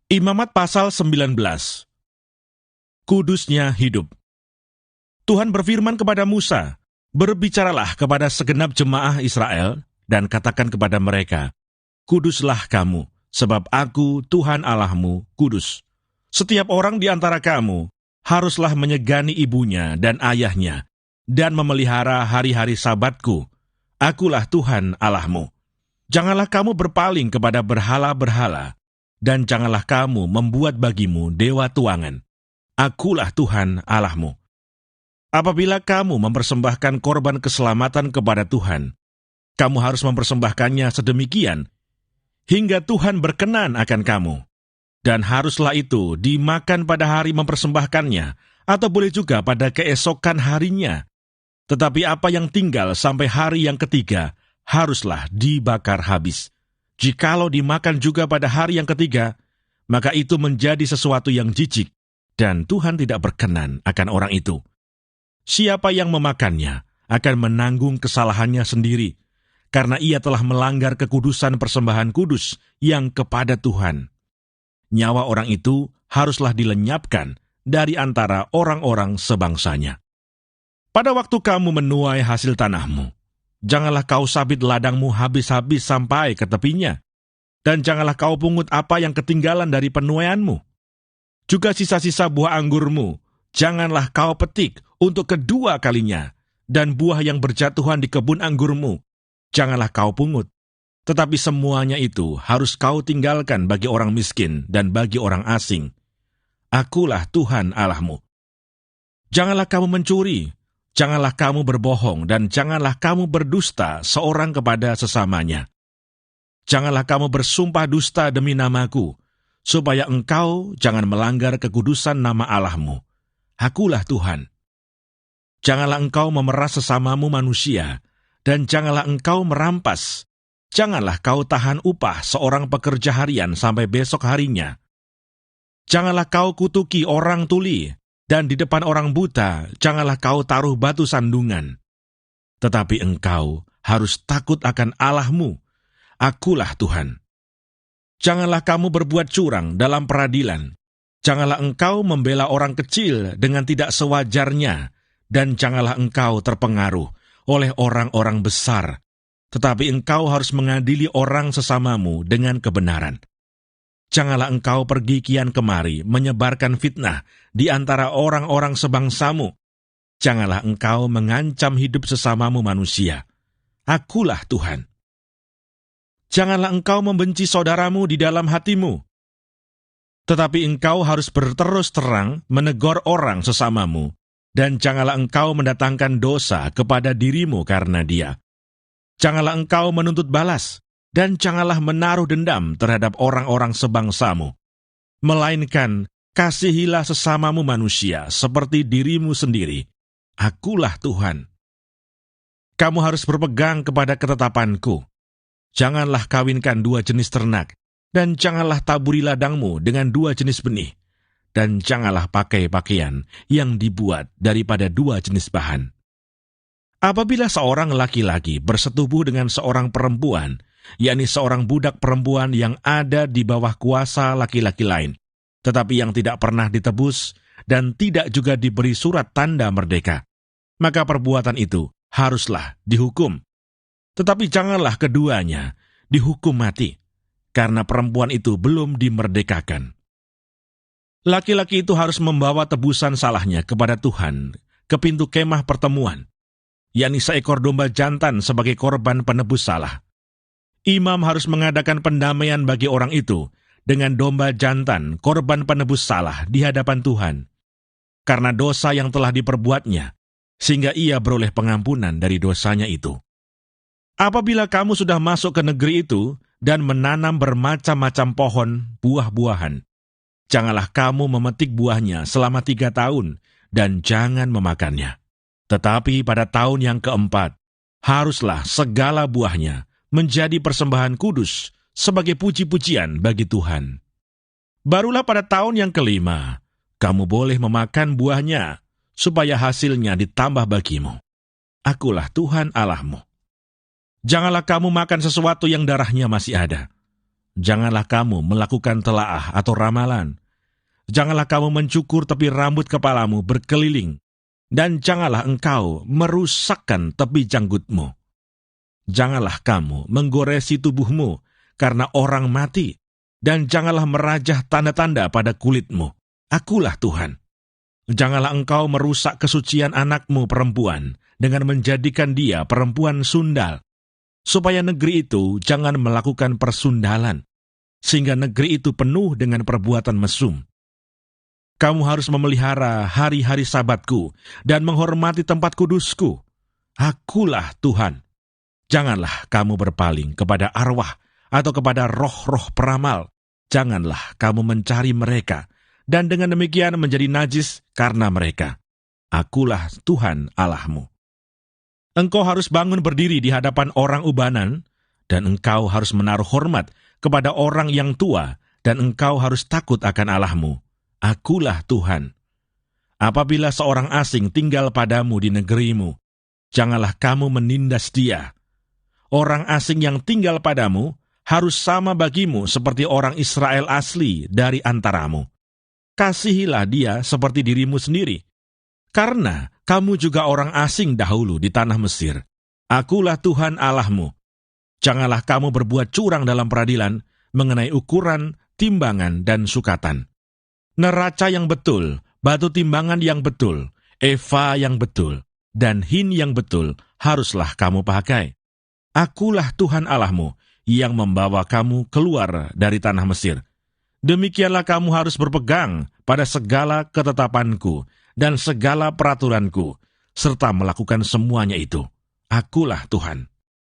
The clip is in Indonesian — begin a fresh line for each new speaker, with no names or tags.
Imamat pasal 19. Kudusnya hidup. Tuhan berfirman kepada Musa, "Berbicaralah kepada segenap jemaah Israel, dan katakan kepada mereka, Kuduslah kamu, sebab aku, Tuhan Allahmu, kudus. Setiap orang di antara kamu haruslah menyegani ibunya dan ayahnya, dan memelihara hari-hari Sabatku. Akulah Tuhan Allahmu. Janganlah kamu berpaling kepada berhala-berhala, dan janganlah kamu membuat bagimu dewa tuangan. Akulah Tuhan Allahmu. Apabila kamu mempersembahkan korban keselamatan kepada Tuhan, kamu harus mempersembahkannya sedemikian, hingga Tuhan berkenan akan kamu. Dan haruslah itu dimakan pada hari mempersembahkannya, atau boleh juga pada keesokan harinya. Tetapi apa yang tinggal sampai hari yang ketiga, haruslah dibakar habis. Jikalau dimakan juga pada hari yang ketiga, maka itu menjadi sesuatu yang jijik, dan Tuhan tidak berkenan akan orang itu. Siapa yang memakannya akan menanggung kesalahannya sendiri, karena ia telah melanggar kekudusan persembahan kudus yang kepada Tuhan. Nyawa orang itu haruslah dilenyapkan dari antara orang-orang sebangsanya. Pada waktu kamu menuai hasil tanahmu, janganlah kau sabit ladangmu habis-habis sampai ke tepinya, dan janganlah kau pungut apa yang ketinggalan dari penuaianmu. Juga sisa-sisa buah anggurmu, janganlah kau petik untuk kedua kalinya, dan buah yang berjatuhan di kebun anggurmu, janganlah kau pungut. Tetapi semuanya itu harus kau tinggalkan bagi orang miskin dan bagi orang asing. Akulah Tuhan Allahmu. Janganlah kamu mencuri, janganlah kamu berbohong, dan janganlah kamu berdusta seorang kepada sesamanya. Janganlah kamu bersumpah dusta demi namaku, supaya engkau jangan melanggar kekudusan nama Allahmu. Akulah Tuhan. Janganlah engkau memeras sesamamu manusia, dan janganlah engkau merampas. Janganlah kau tahan upah seorang pekerja harian sampai besok harinya. Janganlah kau kutuki orang tuli, dan di depan orang buta janganlah kau taruh batu sandungan. Tetapi engkau harus takut akan Allahmu. Akulah Tuhan. Janganlah kamu berbuat curang dalam peradilan. Janganlah engkau membela orang kecil dengan tidak sewajarnya, dan janganlah engkau terpengaruh oleh orang-orang besar. Tetapi engkau harus mengadili orang sesamamu dengan kebenaran. Janganlah engkau pergi kian kemari menyebarkan fitnah di antara orang-orang sebangsamu. Janganlah engkau mengancam hidup sesamamu manusia. Akulah Tuhan. Janganlah engkau membenci saudaramu di dalam hatimu. Tetapi engkau harus berterus terang menegur orang sesamamu, dan janganlah engkau mendatangkan dosa kepada dirimu karena dia. Janganlah engkau menuntut balas, dan janganlah menaruh dendam terhadap orang-orang sebangsamu. Melainkan, kasihilah sesamamu manusia seperti dirimu sendiri. Akulah Tuhan. Kamu harus berpegang kepada ketetapanku. Janganlah kawinkan dua jenis ternak, dan janganlah taburi ladangmu dengan dua jenis benih, dan janganlah pakai pakaian yang dibuat daripada dua jenis bahan. Apabila seorang laki-laki bersetubuh dengan seorang perempuan, yakni seorang budak perempuan yang ada di bawah kuasa laki-laki lain, tetapi yang tidak pernah ditebus dan tidak juga diberi surat tanda merdeka, maka perbuatan itu haruslah dihukum. Tetapi janganlah keduanya dihukum mati, karena perempuan itu belum dimerdekakan. Laki-laki itu harus membawa tebusan salahnya kepada Tuhan ke pintu kemah pertemuan, yakni seekor domba jantan sebagai korban penebus salah. Imam harus mengadakan pendamaian bagi orang itu dengan domba jantan korban penebus salah di hadapan Tuhan, karena dosa yang telah diperbuatnya, sehingga ia beroleh pengampunan dari dosanya itu. Apabila kamu sudah masuk ke negeri itu dan menanam bermacam-macam pohon buah-buahan, janganlah kamu memetik buahnya selama 3 tahun, dan jangan memakannya. Tetapi pada tahun yang keempat, haruslah segala buahnya menjadi persembahan kudus sebagai puji-pujian bagi Tuhan. Barulah pada tahun yang kelima, kamu boleh memakan buahnya, supaya hasilnya ditambah bagimu. Akulah Tuhan Allahmu. Janganlah kamu makan sesuatu yang darahnya masih ada. Janganlah kamu melakukan telaah atau ramalan. Janganlah kamu mencukur tepi rambut kepalamu berkeliling, dan janganlah engkau merusakkan tepi janggutmu. Janganlah kamu menggoresi tubuhmu karena orang mati, dan janganlah merajah tanda-tanda pada kulitmu. Akulah Tuhan. Janganlah engkau merusak kesucian anakmu perempuan dengan menjadikan dia perempuan sundal, supaya negeri itu jangan melakukan persundalan, sehingga negeri itu penuh dengan perbuatan mesum. Kamu harus memelihara hari-hari Sabatku dan menghormati tempat kudusku. Akulah Tuhan. Janganlah kamu berpaling kepada arwah atau kepada roh-roh peramal. Janganlah kamu mencari mereka, dan dengan demikian menjadi najis karena mereka. Akulah Tuhan Allahmu. Engkau harus bangun berdiri di hadapan orang ubanan, dan engkau harus menaruh hormat kepada orang yang tua, dan engkau harus takut akan Allahmu. Akulah Tuhan. Apabila seorang asing tinggal padamu di negerimu, janganlah kamu menindas dia. Orang asing yang tinggal padamu harus sama bagimu seperti orang Israel asli dari antaramu. Kasihilah dia seperti dirimu sendiri, karena kamu juga orang asing dahulu di tanah Mesir. Akulah Tuhan Allahmu. Janganlah kamu berbuat curang dalam peradilan mengenai ukuran, timbangan, dan sukatan. Neraca yang betul, batu timbangan yang betul, eva yang betul, dan hin yang betul haruslah kamu pakai. Akulah Tuhan Allahmu yang membawa kamu keluar dari tanah Mesir. Demikianlah kamu harus berpegang pada segala ketetapanku dan segala peraturanku, serta melakukan semuanya itu. Akulah Tuhan.